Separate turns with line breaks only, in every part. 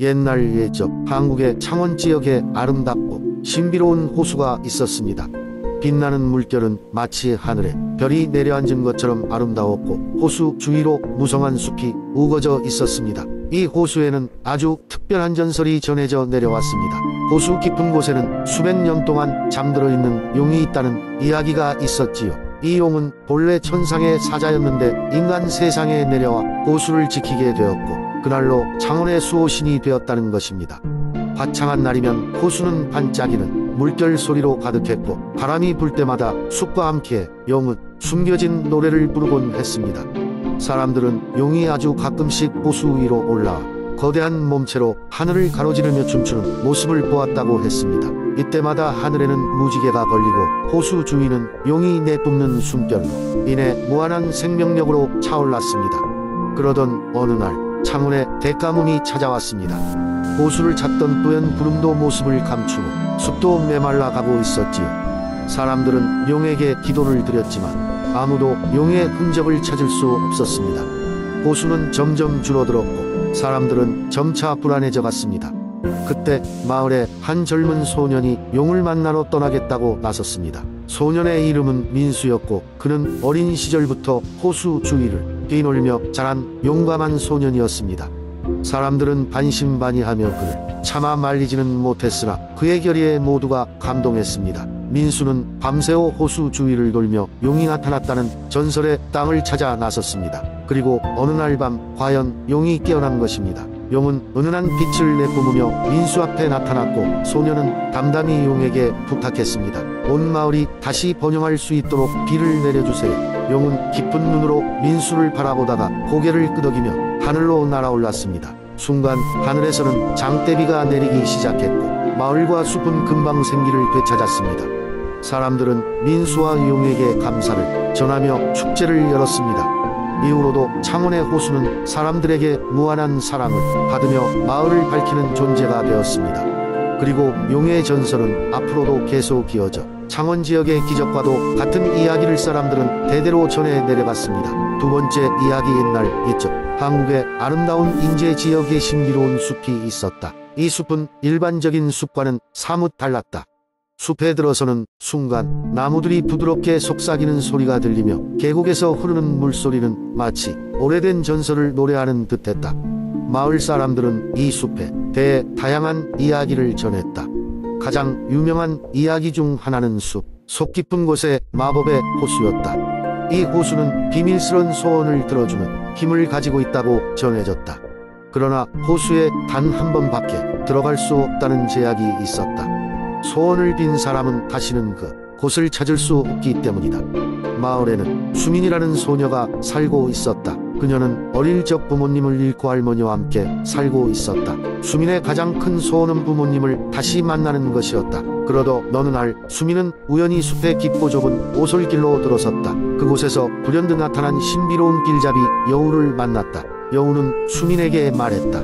옛날 예적 한국의 창원 지역에 아름답고 신비로운 호수가 있었습니다. 빛나는 물결은 마치 하늘에 별이 내려앉은 것처럼 아름다웠고 호수 주위로 무성한 숲이 우거져 있었습니다. 이 호수에는 아주 특별한 전설이 전해져 내려왔습니다. 호수 깊은 곳에는 수백 년 동안 잠들어 있는 용이 있다는 이야기가 있었지요. 이 용은 본래 천상의 사자였는데 인간 세상에 내려와 호수를 지키게 되었고 그날로 창원의 수호신이 되었다는 것입니다. 화창한 날이면 호수는 반짝이는 물결 소리로 가득했고 바람이 불 때마다 숲과 함께 용은 숨겨진 노래를 부르곤 했습니다. 사람들은 용이 아주 가끔씩 호수 위로 올라와 거대한 몸체로 하늘을 가로지르며 춤추는 모습을 보았다고 했습니다. 이때마다 하늘에는 무지개가 걸리고 호수 주위는 용이 내뿜는 숨결로 인해 무한한 생명력으로 차올랐습니다. 그러던 어느 날 창원에 대가문이 찾아왔습니다. 호수를 찾던 뿌연 구름도 모습을 감추고 숲도 메말라 가고 있었지요. 사람들은 용에게 기도를 드렸지만 아무도 용의 흔적을 찾을 수 없었습니다. 호수는 점점 줄어들었고 사람들은 점차 불안해져 갔습니다. 그때 마을에 한 젊은 소년이 용을 만나러 떠나겠다고 나섰습니다. 소년의 이름은 민수였고 그는 어린 시절부터 호수 주위를 뛰놀며 자란 용감한 소년이었습니다. 사람들은 반신반의하며 그를 차마 말리지는 못했으나 그의 결의에 모두가 감동했습니다. 민수는 밤새워 호수 주위를 돌며 용이 나타났다는 전설의 땅을 찾아 나섰습니다. 그리고 어느 날 밤 과연 용이 깨어난 것입니다. 용은 은은한 빛을 내뿜으며 민수 앞에 나타났고 소년은 담담히 용에게 부탁했습니다. 온 마을이 다시 번영할 수 있도록 비를 내려주세요. 용은 깊은 눈으로 민수를 바라보다가 고개를 끄덕이며 하늘로 날아올랐습니다. 순간 하늘에서는 장대비가 내리기 시작했고 마을과 숲은 금방 생기를 되찾았습니다. 사람들은 민수와 용에게 감사를 전하며 축제를 열었습니다. 이후로도 창원의 호수는 사람들에게 무한한 사랑을 받으며 마을을 밝히는 존재가 되었습니다. 그리고 용의 전설은 앞으로도 계속 이어져 창원 지역의 기적과도 같은 이야기를 사람들은 대대로 전해 내려갔습니다. 두 번째 이야기. 옛날 옛적 한국의 아름다운 인제 지역에 신비로운 숲이 있었다. 이 숲은 일반적인 숲과는 사뭇 달랐다. 숲에 들어서는 순간 나무들이 부드럽게 속삭이는 소리가 들리며 계곡에서 흐르는 물소리는 마치 오래된 전설을 노래하는 듯했다. 마을 사람들은 이 숲에 대해 다양한 이야기를 전했다. 가장 유명한 이야기 중 하나는 숲 속 깊은 곳에 마법의 호수였다. 이 호수는 비밀스런 소원을 들어주는 힘을 가지고 있다고 전해졌다. 그러나 호수에 단 한 번밖에 들어갈 수 없다는 제약이 있었다. 소원을 빈 사람은 다시는 그 곳을 찾을 수 없기 때문이다. 마을에는 수민이라는 소녀가 살고 있었다. 그녀는 어릴 적 부모님을 잃고 할머니와 함께 살고 있었다. 수민의 가장 큰 소원은 부모님을 다시 만나는 것이었다. 그러던 어느 날 수민은 우연히 숲의 깊고 좁은 오솔길로 들어섰다. 그곳에서 불현듯 나타난 신비로운 길잡이 여우를 만났다. 여우는 수민에게 말했다.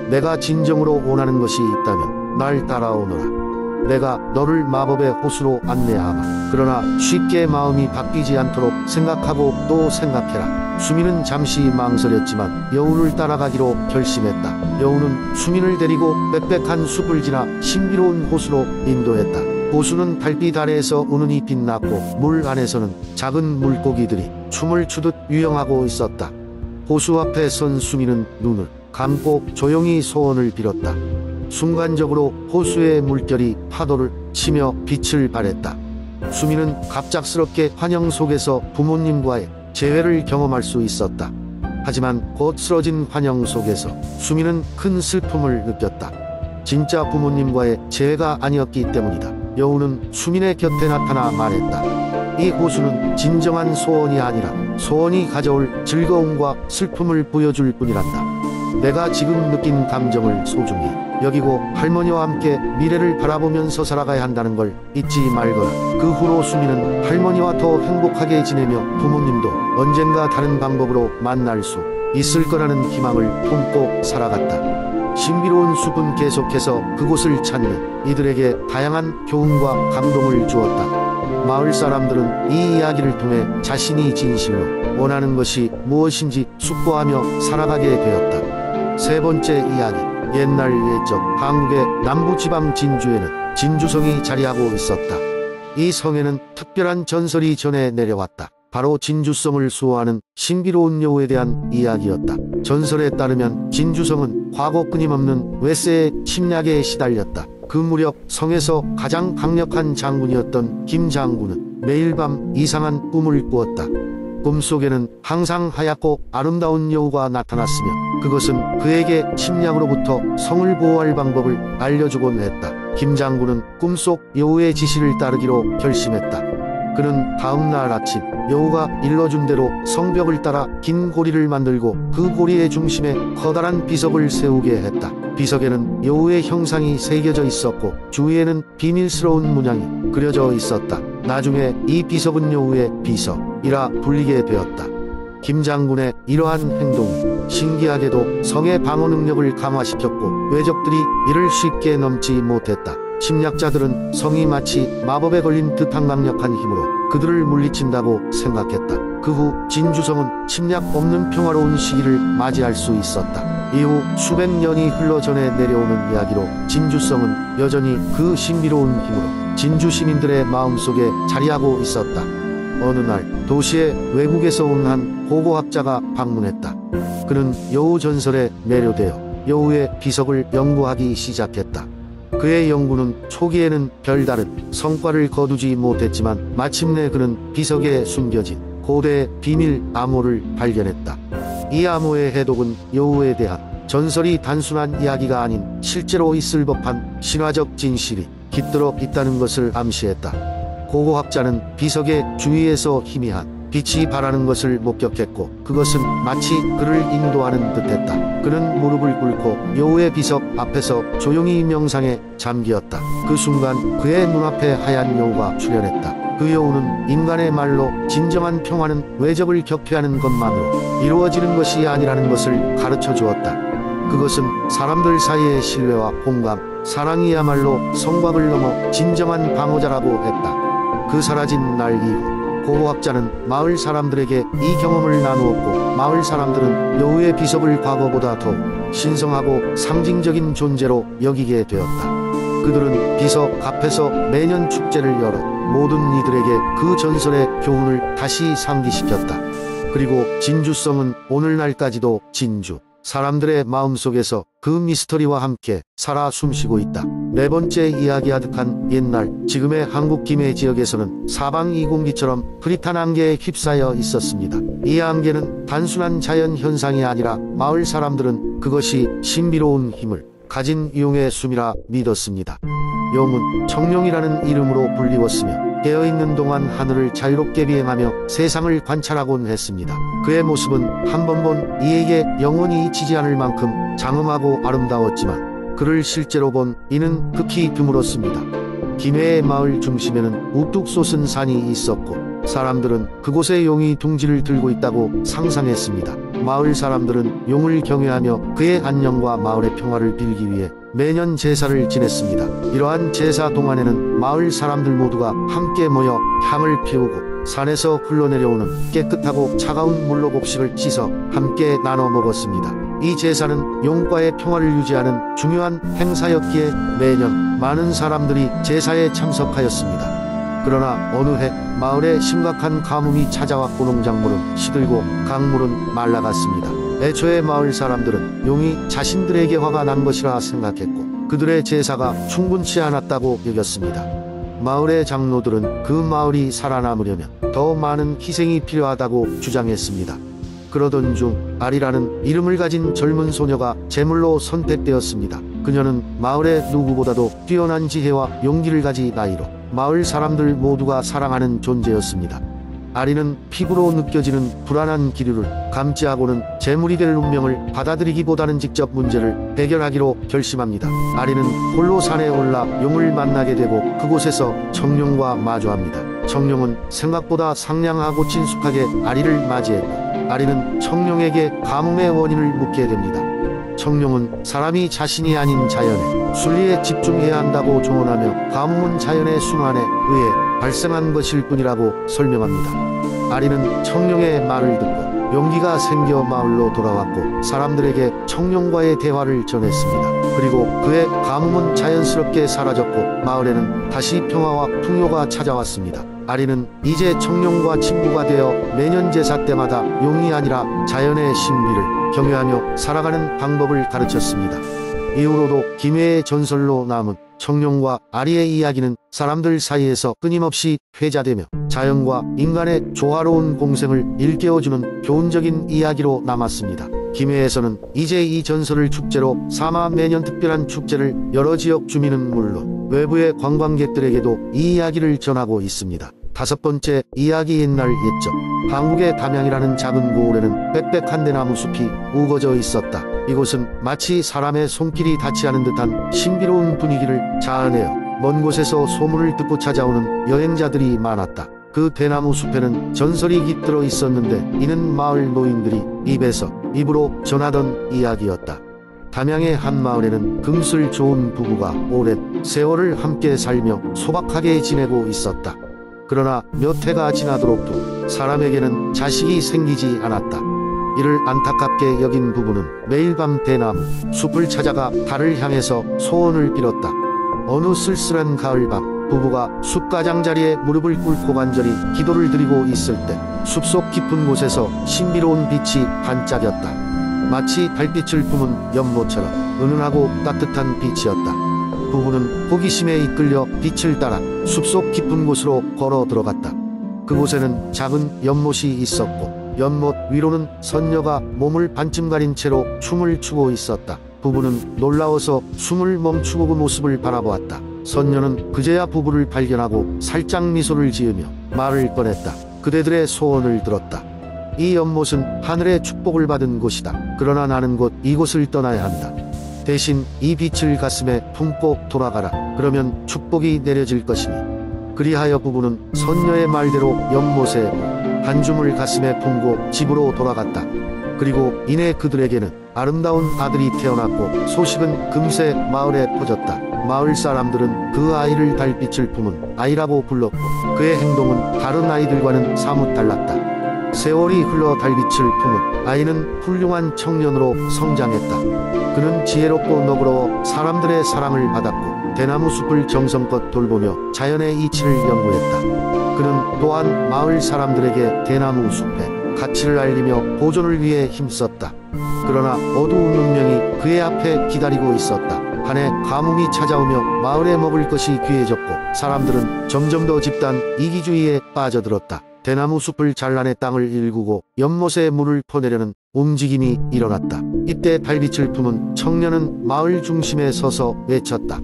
내가 진정으로 원하는 것이 있다면 날 따라오너라. 내가 너를 마법의 호수로 안내하마. 그러나 쉽게 마음이 바뀌지 않도록 생각하고 또 생각해라. 수민은 잠시 망설였지만 여우를 따라가기로 결심했다. 여우는 수민을 데리고 빽빽한 숲을 지나 신비로운 호수로 인도했다. 호수는 달빛 아래에서 은은히 빛났고 물 안에서는 작은 물고기들이 춤을 추듯 유영하고 있었다. 호수 앞에 선 수민은 눈을 감고 조용히 소원을 빌었다. 순간적으로 호수의 물결이 파도를 치며 빛을 발했다. 수민은 갑작스럽게 환영 속에서 부모님과의 재회를 경험할 수 있었다. 하지만 곧 쓰러진 환영 속에서 수민은 큰 슬픔을 느꼈다. 진짜 부모님과의 재회가 아니었기 때문이다. 여우는 수민의 곁에 나타나 말했다. 이 호수는 진정한 소원이 아니라 소원이 가져올 즐거움과 슬픔을 보여줄 뿐이란다. 내가 지금 느낀 감정을 소중히 여기고 할머니와 함께 미래를 바라보면서 살아가야 한다는 걸 잊지 말거라. 그 후로 수민은 할머니와 더 행복하게 지내며 부모님도 언젠가 다른 방법으로 만날 수 있을 거라는 희망을 품고 살아갔다. 신비로운 숲은 계속해서 그곳을 찾는 이들에게 다양한 교훈과 감동을 주었다. 마을 사람들은 이 이야기를 통해 자신이 진실로 원하는 것이 무엇인지 숙고하며 살아가게 되었다. 세 번째 이야기. 옛날 예적 한국의 남부지방 진주에는 진주성이 자리하고 있었다. 이 성에는 특별한 전설이 전해 내려왔다. 바로 진주성을 수호하는 신비로운 여우에 대한 이야기였다. 전설에 따르면 진주성은 과거 끊임없는 외세의 침략에 시달렸다. 그 무렵 성에서 가장 강력한 장군이었던 김 장군은 매일 밤 이상한 꿈을 꾸었다. 꿈속에는 항상 하얗고 아름다운 여우가 나타났으며 그것은 그에게 침략으로부터 성을 보호할 방법을 알려주곤 했다. 김 장군은 꿈속 여우의 지시를 따르기로 결심했다. 그는 다음날 아침 여우가 일러준 대로 성벽을 따라 긴 고리를 만들고 그 고리의 중심에 커다란 비석을 세우게 했다. 비석에는 여우의 형상이 새겨져 있었고 주위에는 비밀스러운 문양이 그려져 있었다. 나중에 이 비석은 여우의 비석이라 불리게 되었다. 김 장군의 이러한 행동이 신기하게도 성의 방어 능력을 강화시켰고 외적들이 이를 쉽게 넘지 못했다. 침략자들은 성이 마치 마법에 걸린 듯한 강력한 힘으로 그들을 물리친다고 생각했다. 그 후 진주성은 침략 없는 평화로운 시기를 맞이할 수 있었다. 이후 수백 년이 흘러 전해 내려오는 이야기로 진주성은 여전히 그 신비로운 힘으로 진주 시민들의 마음속에 자리하고 있었다. 어느 날 도시에 외국에서 온 한 고고학자가 방문했다. 그는 여우 전설에 매료되어 여우의 비석을 연구하기 시작했다. 그의 연구는 초기에는 별다른 성과를 거두지 못했지만 마침내 그는 비석에 숨겨진 고대의 비밀 암호를 발견했다. 이 암호의 해독은 여우에 대한 전설이 단순한 이야기가 아닌 실제로 있을 법한 신화적 진실이 깃들어 있다는 것을 암시했다. 고고학자는 비석의 주위에서 희미한 빛이 발하는 것을 목격했고 그것은 마치 그를 인도하는 듯했다. 그는 무릎을 꿇고 여우의 비석 앞에서 조용히 명상에 잠기었다. 그 순간 그의 눈앞에 하얀 여우가 출현했다. 그 여우는 인간의 말로 진정한 평화는 외적을 격퇴하는 것만으로 이루어지는 것이 아니라는 것을 가르쳐 주었다. 그것은 사람들 사이의 신뢰와 공감, 사랑이야말로 성곽을 넘어 진정한 방어자라고 했다. 그 사라진 날 이후 고고학자는 마을 사람들에게 이 경험을 나누었고 마을 사람들은 여우의 비석을 과거보다 더욱 신성하고 상징적인 존재로 여기게 되었다. 그들은 비석 앞에서 매년 축제를 열어 모든 이들에게 그 전설의 교훈을 다시 상기시켰다. 그리고 진주성은 오늘날까지도 진주 사람들의 마음속에서 그 미스터리와 함께 살아 숨쉬고 있다. 네 번째 이야기 아득한 옛날 지금의 한국 김해 지역에서는 사방 이공기처럼 흐릿한 안개에 휩싸여 있었습니다. 이 안개는 단순한 자연 현상이 아니라 마을 사람들은 그것이 신비로운 힘을 가진 용의 숨이라 믿었습니다. 용은 청룡이라는 이름으로 불리웠으며 깨어있는 동안 하늘을 자유롭게 비행하며 세상을 관찰하곤 했습니다. 그의 모습은 한 번 본 이에게 영원히 잊히지 않을 만큼 장엄하고 아름다웠지만 그를 실제로 본 이는 극히 드물었습니다. 김해의 마을 중심에는 우뚝 솟은 산이 있었고 사람들은 그곳에 용이 둥지를 들고 있다고 상상했습니다. 마을 사람들은 용을 경외하며 그의 안녕과 마을의 평화를 빌기 위해 매년 제사를 지냈습니다. 이러한 제사 동안에는 마을 사람들 모두가 함께 모여 향을 피우고 산에서 흘러내려오는 깨끗하고 차가운 물로 곡식을 씻어 함께 나눠 먹었습니다. 이 제사는 용과의 평화를 유지하는 중요한 행사였기에 매년 많은 사람들이 제사에 참석하였습니다. 그러나 어느 해 마을에 심각한 가뭄이 찾아왔고 농작물은 시들고 강물은 말라갔습니다. 애초에 마을 사람들은 용이 자신들에게 화가 난 것이라 생각했고 그들의 제사가 충분치 않았다고 여겼습니다. 마을의 장로들은 그 마을이 살아남으려면 더 많은 희생이 필요하다고 주장했습니다. 그러던 중 아리라는 이름을 가진 젊은 소녀가 제물로 선택되었습니다. 그녀는 마을의 누구보다도 뛰어난 지혜와 용기를 가진 아이로 마을 사람들 모두가 사랑하는 존재였습니다. 아리는 피부로 느껴지는 불안한 기류를 감지하고는 재물이 될 운명을 받아들이기보다는 직접 문제를 해결하기로 결심합니다. 아리는 홀로 산에 올라 용을 만나게 되고 그곳에서 청룡과 마주합니다. 청룡은 생각보다 상냥하고 친숙하게 아리를 맞이했고 아리는 청룡에게 가뭄의 원인을 묻게 됩니다. 청룡은 사람이 자신이 아닌 자연의 순리에 집중해야 한다고 조언하며 가뭄은 자연의 순환에 의해 발생한 것일 뿐이라고 설명합니다. 아리는 청룡의 말을 듣고 용기가 생겨 마을로 돌아왔고 사람들에게 청룡과의 대화를 전했습니다. 그리고 그의 가뭄은 자연스럽게 사라졌고 마을에는 다시 평화와 풍요가 찾아왔습니다. 아리는 이제 청룡과 친구가 되어 매년 제사 때마다 용이 아니라 자연의 신비를 경외하며 살아가는 방법을 가르쳤습니다. 이후로도 김해의 전설로 남은 청룡과 아리의 이야기는 사람들 사이에서 끊임없이 회자되며 자연과 인간의 조화로운 공생을 일깨워주는 교훈적인 이야기로 남았습니다. 김해에서는 이제 이 전설을 축제로 삼아 매년 특별한 축제를 여러 지역 주민은 물론 외부의 관광객들에게도 이 이야기를 전하고 있습니다. 다섯 번째 이야기. 옛날 옛적 한국의 담양이라는 작은 고을에는 빽빽한 대나무 숲이 우거져 있었다. 이곳은 마치 사람의 손길이 닿지 않은 듯한 신비로운 분위기를 자아내어 먼 곳에서 소문을 듣고 찾아오는 여행자들이 많았다. 그 대나무 숲에는 전설이 깃들어 있었는데 이는 마을 노인들이 입에서 입으로 전하던 이야기였다. 담양의 한 마을에는 금술 좋은 부부가 오랜 세월을 함께 살며 소박하게 지내고 있었다. 그러나 몇 해가 지나도록도 사람에게는 자식이 생기지 않았다. 이를 안타깝게 여긴 부부는 매일 밤 대나무 숲을 찾아가 달을 향해서 소원을 빌었다. 어느 쓸쓸한 가을밤 부부가 숲 가장자리에 무릎을 꿇고 간절히 기도를 드리고 있을 때 숲속 깊은 곳에서 신비로운 빛이 반짝였다. 마치 달빛을 품은 연못처럼 은은하고 따뜻한 빛이었다. 부부는 호기심에 이끌려 빛을 따라 숲속 깊은 곳으로 걸어 들어갔다. 그곳에는 작은 연못이 있었고 연못 위로는 선녀가 몸을 반쯤 가린 채로 춤을 추고 있었다. 부부는 놀라워서 숨을 멈추고 그 모습을 바라보았다. 선녀는 그제야 부부를 발견하고 살짝 미소를 지으며 말을 꺼냈다. 그대들의 소원을 들었다. 이 연못은 하늘의 축복을 받은 곳이다. 그러나 나는 곧 이곳을 떠나야 한다. 대신 이 빛을 가슴에 품고 돌아가라. 그러면 축복이 내려질 것이니. 그리하여 부부는 선녀의 말대로 연못에 한 줌을 가슴에 품고 집으로 돌아갔다. 그리고 이내 그들에게는 아름다운 아들이 태어났고 소식은 금세 마을에 퍼졌다. 마을 사람들은 그 아이를 달빛을 품은 아이라고 불렀고 그의 행동은 다른 아이들과는 사뭇 달랐다. 세월이 흘러 달빛을 품은 아이는 훌륭한 청년으로 성장했다. 그는 지혜롭고 너그러워 사람들의 사랑을 받았고 대나무 숲을 정성껏 돌보며 자연의 이치를 연구했다. 그는 또한 마을 사람들에게 대나무 숲의 가치를 알리며 보존을 위해 힘썼다. 그러나 어두운 운명이 그의 앞에 기다리고 있었다. 한 해 가뭄이 찾아오며 마을에 먹을 것이 귀해졌고 사람들은 점점 더 집단 이기주의에 빠져들었다. 대나무 숲을 잘라내 땅을 일구고 연못에 물을 퍼내려는 움직임이 일어났다. 이때 달빛을 품은 청년은 마을 중심에 서서 외쳤다.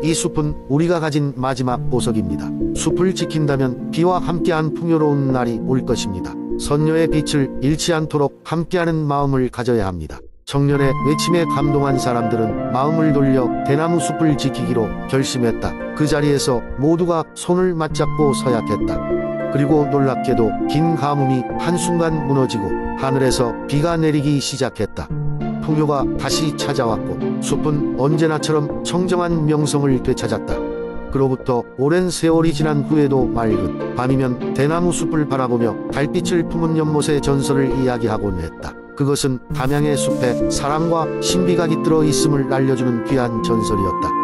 이 숲은 우리가 가진 마지막 보석입니다. 숲을 지킨다면 비와 함께한 풍요로운 날이 올 것입니다. 선녀의 빛을 잃지 않도록 함께하는 마음을 가져야 합니다. 청년의 외침에 감동한 사람들은 마음을 돌려 대나무 숲을 지키기로 결심했다. 그 자리에서 모두가 손을 맞잡고 서약했다. 그리고 놀랍게도 긴 가뭄이 한순간 무너지고 하늘에서 비가 내리기 시작했다. 풍요가 다시 찾아왔고 숲은 언제나처럼 청정한 명성을 되찾았다. 그로부터 오랜 세월이 지난 후에도 맑은 밤이면 대나무 숲을 바라보며 달빛을 품은 연못의 전설을 이야기하곤 했다. 그것은 담양의 숲에 사랑과 신비가 깃들어 있음을 알려주는 귀한 전설이었다.